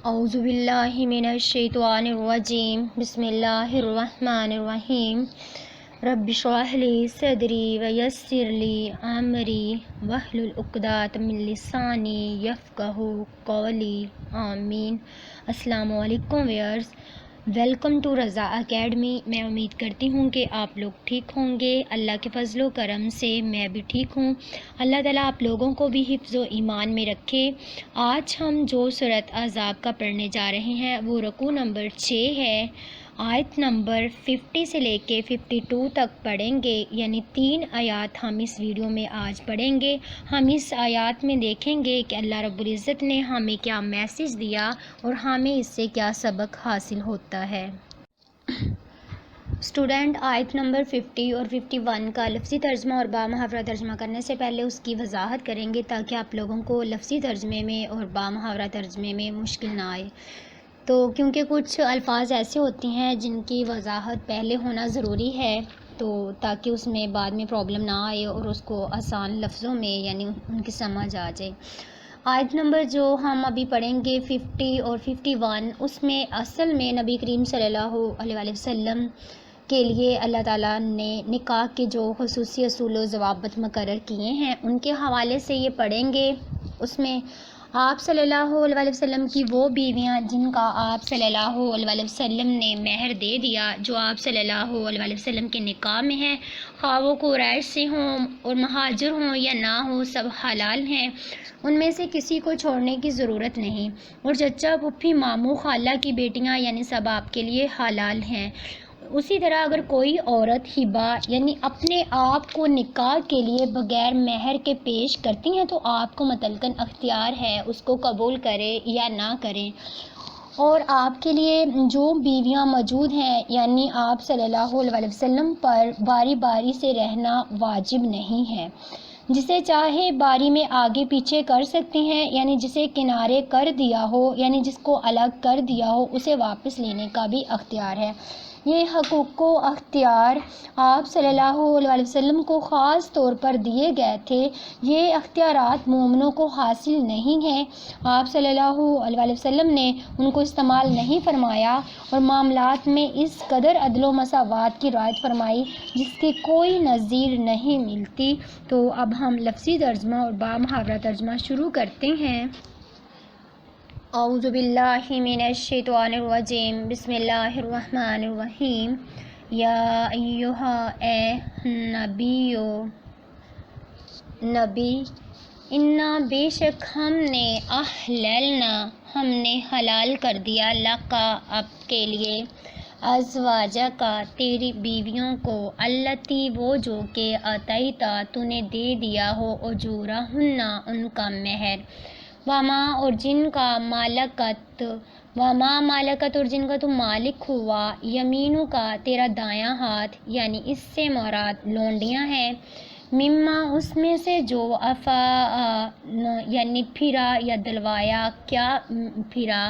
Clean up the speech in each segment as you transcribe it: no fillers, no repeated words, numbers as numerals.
اعوذ باللہ من الشیطان الرجیم بسم اللہ الرحمن الرحیم رب اشرح لی صدری ویسر لی امری واحلل عقدۃ من لسانی یفقہوا قولی آمین۔ السلام علیکم viewers, welcome to Raza academy. میں امید کرتی ہوں کہ آپ لوگ ٹھیک ہوں گے۔ اللہ کے فضل و کرم سے میں بھی ٹھیک ہوں۔ اللہ تعالیٰ آپ لوگوں کو بھی حفظ و ایمان میں رکھے۔ آج ہم جو سورۃ احزاب کا پڑھنے جا رہے ہیں وہ رکوع نمبر 6 ہے۔ آیت نمبر 50 سے لے کے 52 تک پڑھیں گے، یعنی 3 آیات ہم اس ویڈیو میں آج پڑھیں گے۔ ہم اس آیات میں دیکھیں گے کہ اللہ رب العزت نے ہمیں کیا میسج دیا اور ہمیں اس سے کیا سبق حاصل ہوتا ہے۔ اسٹوڈنٹ، آیت نمبر 50 اور 51 کا لفظی ترجمہ اور بامحاورہ ترجمہ کرنے سے پہلے اس کی وضاحت کریں گے تاکہ آپ لوگوں کو لفظی ترجمے میں اور بامحاورہ ترجمے میں مشکل نہ آئے۔ تو کیونکہ کچھ الفاظ ایسے ہوتے ہیں جن کی وضاحت پہلے ہونا ضروری ہے، تو تاکہ اس میں بعد میں پرابلم نہ آئے اور اس کو آسان لفظوں میں یعنی ان کی سمجھ آ جائے۔ آیت نمبر جو ہم ابھی پڑھیں گے 50 اور 51، اس میں اصل میں نبی کریم صلی اللہ علیہ وآلہ وسلم کے لیے اللہ تعالیٰ نے نکاح کے جو خصوصی اصول و ضوابط مقرر کیے ہیں ان کے حوالے سے یہ پڑھیں گے۔ اس میں آپ صلی اللہ علیہ وآلہ وسلم کی وہ بیویاں جن کا آپ صلی اللہ علیہ وآلہ وسلم نے مہر دے دیا، جو آپ صلی اللہ علیہ وآلہ وسلم کے نکاح میں ہیں، خواہ وہ قریش سے ہوں اور مہاجر ہوں یا نہ ہوں، سب حلال ہیں۔ ان میں سے کسی کو چھوڑنے کی ضرورت نہیں، اور چچا پھوپھی ماموں خالہ کی بیٹیاں یعنی سب آپ کے لیے حلال ہیں۔ اسی طرح اگر کوئی عورت ہبہ یعنی اپنے آپ کو نکاح کے لیے بغیر مہر کے پیش کرتی ہیں تو آپ کو مطلقاً اختیار ہے اس کو قبول کرے یا نہ کریں۔ اور آپ کے لیے جو بیویاں موجود ہیں یعنی آپ صلی اللہ علیہ وآلہ وسلم پر باری باری سے رہنا واجب نہیں ہے۔ جسے چاہے باری میں آگے پیچھے کر سکتے ہیں، یعنی جسے کنارے کر دیا ہو یعنی جس کو الگ کر دیا ہو اسے واپس لینے کا بھی اختیار ہے۔ یہ حقوق و اختیار آپ صلی اللہ علیہ وآلہ وسلم کو خاص طور پر دیے گئے تھے۔ یہ اختیارات مومنوں کو حاصل نہیں ہیں۔ آپ صلی اللہ علیہ وآلہ وسلم نے ان کو استعمال نہیں فرمایا اور معاملات میں اس قدر عدل و مساوات کی رعایت فرمائی جس کی کوئی نظیر نہیں ملتی۔ تو اب ہم لفظی ترجمہ اور بامحاورہ ترجمہ شروع کرتے ہیں۔ اعوذ باللہ من الشیطان الرجیم بسم اللہ الرحمن الرحیم۔ یا ایہا، اے نبی، انا بے شک ہم نے احللنا، ہم نے حلال کر دیا، لکا آپ کے لیے، ازواجہ کا تیری بیویوں کو، التی وہ جو کہ آتیتا تو نے دے دیا ہو، اجورہن ان کا مہر، وما اور جن کا مالکت اور جن کا تو مالک ہوا، یمینو کا تیرا دایاں ہاتھ، یعنی اس سے مراد لونڈیاں ہیں، مما اس میں سے جو افا یعنی پھرا یا دلوایا، کیا پھرا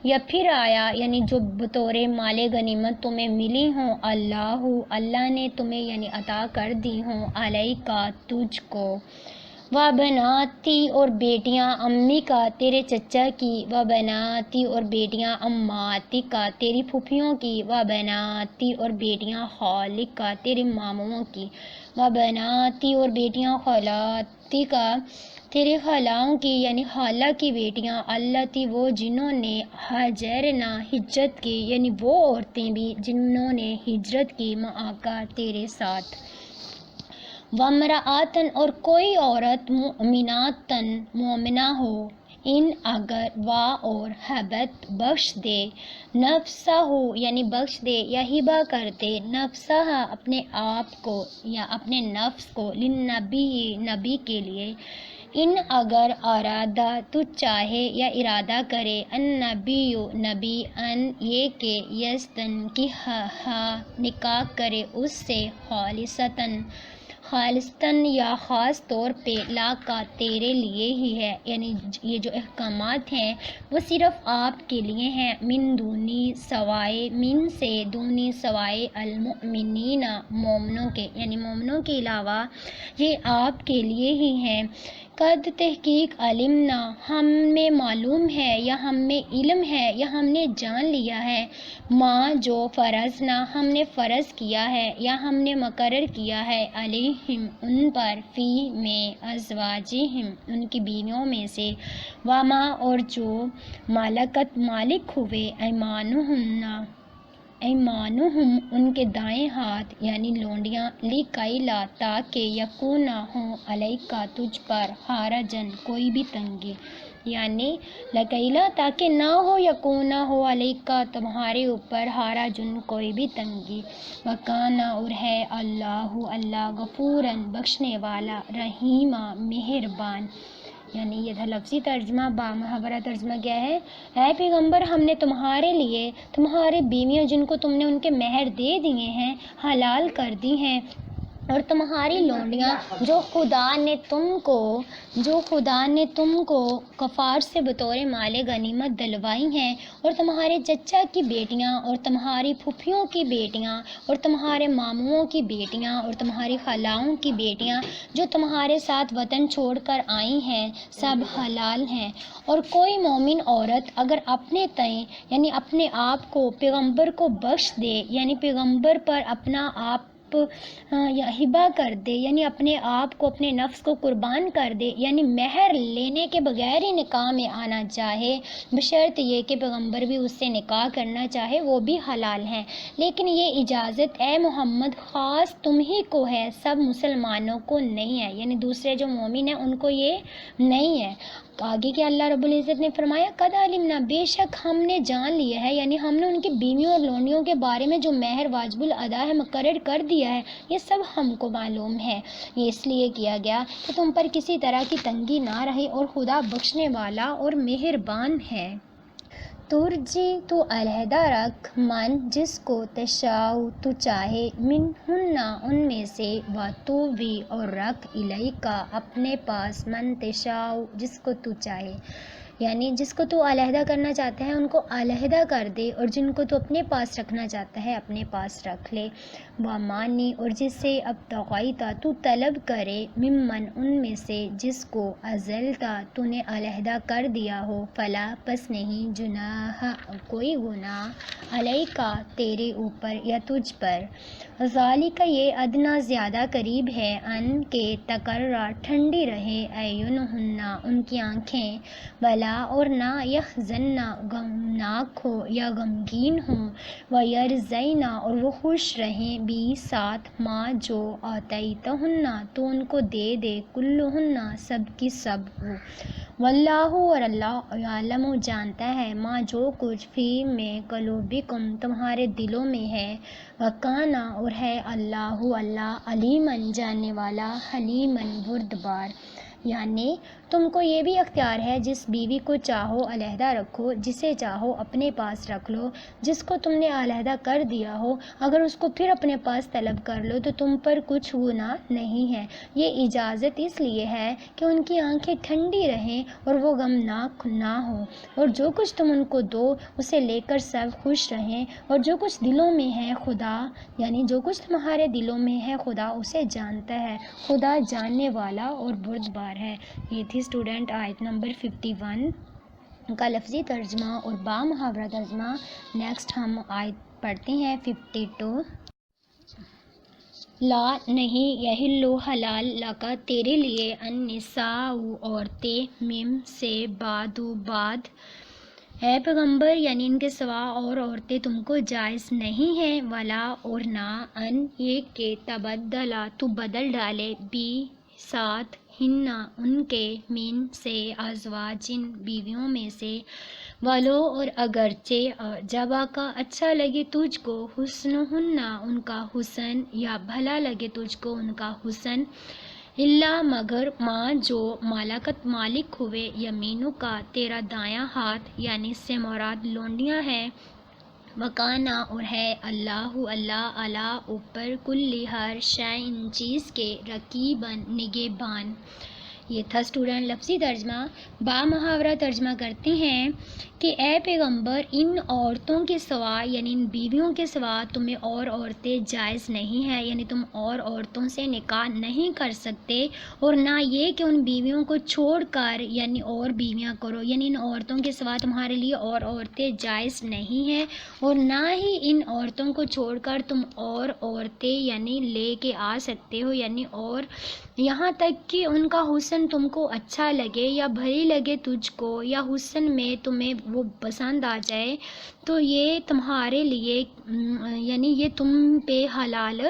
یا پھر آیا یعنی جو بطور مال غنیمت تمہیں ملی ہوں، اللہ نے تمہیں یعنی عطا کر دی ہوں، علیکا تجھ کو، وبناتی اور بیٹیاں امی کا تیرے چچا کی، وبناتی اور بیٹیاں اماتی کا تیری پھوپھیوں کی، وبناتی اور بیٹیاں خالک کا تیرے ماموں کی، وبناتی اور بیٹیاں خالاتی کا تیرے خالاؤں کی یعنی خالہ کی بیٹیاں، التی وہ جنہوں نے ہاجرنا ہجرت کی یعنی وہ عورتیں بھی جنہوں نے ہجرت کی معاکا تیرے ساتھ، وامرأتن اور کوئی عورت مؤمناتن مومنہ ہو، ان اگر وا اور حبت بخش دے، نفسہ ہو یعنی بخش دے یا ہبہ کر دے، نفسہ اپنے آپ کو یا اپنے نفس کو، للنبی نبی کے لیے، ان اگر ارادہ تو چاہے یا ارادہ کرے، النبی نبی، ان یہ کہ یستن کی نکاح کرے اس سے، خالصتاً یا خاص طور پہ، لا کا تیرے لیے ہی ہے، یعنی یہ جو احکامات ہیں وہ صرف آپ کے لیے ہیں، من دونی سوائے، من سے دونی سوائے، المؤمنین مومنوں کے، یعنی مومنوں کے علاوہ یہ آپ کے لیے ہی ہیں، قد تحقیق علمنا ہمیں معلوم ہے یا ہمیں علم ہے یا ہم نے جان لیا ہے، ماں جو فرضنا ہم نے فرض کیا ہے یا ہم نے مقرر کیا ہے، علیہم ان پر، فی میں، ازواجہم ان کی بیویوں میں سے، وما اور جو ملکت مالک ہوئے، ایمانہم ان کے دائیں ہاتھ یعنی لونڈیاں، لکیلا تاکہ یکونا ہو علیکا تجھ پر، حرجن کوئی بھی تنگی، یعنی لکیلا تاکہ نہ ہو، یکونا ہو علیکا تمہارے اوپر، حرجن کوئی بھی تنگی، وکانا اور ہے اللہ اللہ غفوراً بخشنے والا، رحیما مہربان۔ یعنی یہ تھا لفظی ترجمہ۔ بامحاورہ ترجمہ کیا ہے؟ اے پیغمبر ہم نے تمہارے لیے تمہاری بیویاں جن کو تم نے ان کے مہر دے دیے ہیں حلال کر دی ہیں، اور تمہاری لونڈیاں جو خدا نے تم کو کفار سے بطور مال غنیمت دلوائی ہیں، اور تمہارے چچا کی بیٹیاں اور تمہاری پھوپھیوں کی بیٹیاں اور تمہارے ماموں کی بیٹیاں اور تمہاری خالاؤں کی بیٹیاں جو تمہارے ساتھ وطن چھوڑ کر آئی ہیں، سب حلال ہیں۔ اور کوئی مومن عورت اگر اپنے تئیں یعنی اپنے آپ کو پیغمبر کو بخش دے، یعنی پیغمبر پر اپنا آپ یا ہبہ کر دے، یعنی اپنے آپ کو اپنے نفس کو قربان کر دے، یعنی مہر لینے کے بغیر ہی نکاح میں آنا چاہے، بشرط یہ کہ پیغمبر بھی اس سے نکاح کرنا چاہے، وہ بھی حلال ہیں۔ لیکن یہ اجازت اے محمد خاص تم ہی کو ہے، سب مسلمانوں کو نہیں ہے، یعنی دوسرے جو مومن ہیں ان کو یہ نہیں ہے۔ آگے کہ اللہ رب العزت نے فرمایا قد علمنا بے شک ہم نے جان لیا ہے، یعنی ہم نے ان کی بیویوں اور لونڈیوں کے بارے میں جو مہر واجب الادا ہے مقرر کر دیا ہے، یہ سب ہم کو معلوم ہے۔ یہ اس لیے کیا گیا کہ تم پر کسی طرح کی تنگی نہ رہے، اور خدا بخشنے والا اور مہربان ہے۔ ترجی تو علیحدہ رکھ، من جس کو، تشاء تو چاہے، منہن ان میں سے، وتوی اور رکھ، الیکا اپنے پاس، من تشاء جس کو تو چاہے، یعنی جس کو تو علیحدہ کرنا چاہتا ہے ان کو علیحدہ کر دے، اور جن کو تو اپنے پاس رکھنا چاہتا ہے اپنے پاس رکھ لے، ومانی اور جس سے ابتغیتا تو طلب کرے، ممن ان میں سے جس کو، ازلتا تو نے علیحدہ کر دیا ہو، فلا پس نہیں، جناح کوئی گناہ، علیکا تیرے اوپر یا تجھ پر، ذالک یہ ادنا زیادہ قریب ہے، ان کے تقرر ٹھنڈی رہے، اعینہن ان کی آنکھیں، ولا اور نہ، یحزن غمناک ہو یا غمگین ہوں، ویرضین اور وہ خوش رہیں، بھی ساتھ، ماں جو، آتیتہن تو ان کو دے دے، کلہن سب کی سب ہو، واللہ اور اللہ، یعلم جانتا ہے، ماں جو کچھ، فی میں، قلوبکم تمہارے دلوں میں ہے، وکانا اور ہے اللہ اللہ، علیماً جاننے والا، حلیماً بردبار۔ یعنی تم کو یہ بھی اختیار ہے، جس بیوی کو چاہو علیحدہ رکھو، جسے چاہو اپنے پاس رکھ لو، جس کو تم نے علیحدہ کر دیا ہو اگر اس کو پھر اپنے پاس طلب کر لو تو تم پر کچھ گناہ نہیں ہے۔ یہ اجازت اس لیے ہے کہ ان کی آنکھیں ٹھنڈی رہیں اور وہ غمناک نہ ہو، اور جو کچھ تم ان کو دو اسے لے کر سب خوش رہیں، اور جو کچھ دلوں میں ہے خدا، یعنی جو کچھ تمہارے دلوں میں ہے خدا اسے جانتا ہے، خدا جاننے والا اور بردبار ہے۔ یہ تھی اسٹوڈنٹ آیت نمبر 51 کا لفظی ترجمہ اور بامحاورہ ترجمہ۔ نیکسٹ ہم آیت پڑھتے ہیں 52۔ لا نہیں، یحل حلال لکا تیرے لیے، النساء عورتیں، مم سے، بعد اے پیغمبر یعنی ان کے سوا اور عورتیں تم کو جائز نہیں ہیں، ولا اور نہ، ان یہ کہ تبدلا تو بدل ڈالے، بھی ساتھ، ہن ان کے، من سے، ازواجن بیویوں میں سے، ولو اور اگرچہ، جبا کا اچھا لگے تجھ کو، حسنہن ان کا حسن، یا بھلا لگے تجھ کو ان کا حسن، اللہ مگر ماں جو، ملکت مالک ہوئے، یمینو کا تیرا دایاں ہاتھ، یعنی اس سے مراد لونڈیاں ہیں، وکانا اور ہے اللہ اللہ، علی اوپر، کل ہر شیء چیز کے، رقیباً نگہبان۔ یہ تھا اسٹوڈنٹ لفظی ترجمہ۔ بامحاورہ ترجمہ کرتے ہیں کہ اے پیغمبر، ان عورتوں کے سوا یعنی ان بیویوں کے سوا تمہیں اور عورتیں جائز نہیں ہیں، یعنی تم اور عورتوں سے نکاح نہیں کر سکتے، اور نہ یہ کہ ان بیویوں کو چھوڑ کر یعنی اور بیویاں کرو، یعنی ان عورتوں کے سوا تمہارے لیے اور عورتیں جائز نہیں ہیں، اور نہ ہی ان عورتوں کو چھوڑ کر تم اور عورتیں یعنی لے کے آ سکتے ہو، یعنی اور یہاں تک کہ ان کا حسن تم کو اچھا لگے یا بھلی لگے تجھ کو، یا حسن میں تمہیں وہ پسند آ جائے، تو یہ تمہارے لیے یعنی یہ تم پہ حلال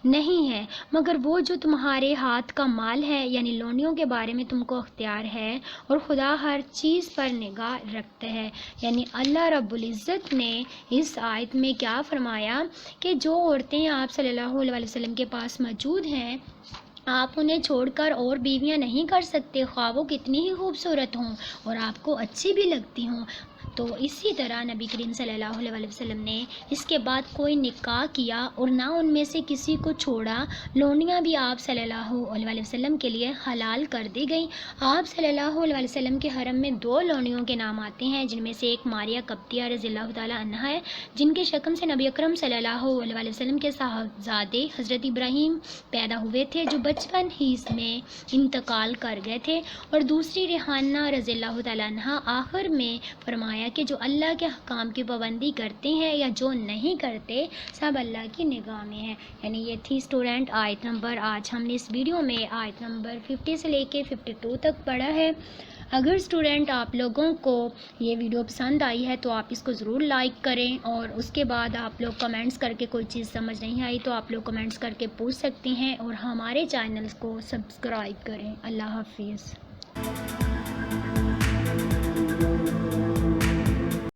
نہیں ہے، مگر وہ جو تمہارے ہاتھ کا مال ہے یعنی لونڈیوں کے بارے میں تم کو اختیار ہے، اور خدا ہر چیز پر نگاہ رکھتا ہے۔ یعنی اللہ رب العزت نے اس آیت میں کیا فرمایا کہ جو عورتیں آپ صلی اللہ علیہ وسلم کے پاس موجود ہیں، آپ انہیں چھوڑ کر اور بیویاں نہیں کر سکتے، خواہ وہ کتنی ہی خوبصورت ہوں اور آپ کو اچھی بھی لگتی ہوں۔ تو اسی طرح نبی کریم صلی اللہ علیہ وسلم نے اس کے بعد کوئی نکاح کیا اور نہ ان میں سے کسی کو چھوڑا، لونڈیاں بھی آپ صلی اللہ علیہ وسلم کے لیے حلال کر دی گئیں۔ آپ صلی اللہ علیہ وسلم کے حرم میں 2 لونڈیوں کے نام آتے ہیں، جن میں سے ایک ماریہ قبطیہ رضی اللہ تعالیٰ عنہا ہے، جن کے شکم سے نبی اکرم صلی اللہ علیہ وسلم کے صاحبزادے حضرت ابراہیم پیدا ہوئے تھے، جو بچپن ہی میں انتقال کر گئے تھے، اور دوسری ریحانہ رضی اللہ تعالیٰ عنہا۔ آخر میں فرمایا کہ جو اللہ کے احکام کی پابندی کرتے ہیں یا جو نہیں کرتے، سب اللہ کی نگاہ میں ہیں۔ یعنی یہ تھی اسٹوڈنٹ آیت نمبر، آج ہم نے اس ویڈیو میں آیت نمبر 50 سے لے کے 52 تک پڑھا ہے۔ اگر اسٹوڈنٹ آپ لوگوں کو یہ ویڈیو پسند آئی ہے تو آپ اس کو ضرور لائک کریں، اور اس کے بعد آپ لوگ کمنٹس کر کے کوئی چیز سمجھ نہیں آئی تو آپ لوگ کمنٹس کر کے پوچھ سکتے ہیں، اور ہمارے چینل کو سبسکرائب کریں۔ اللہ حافظ۔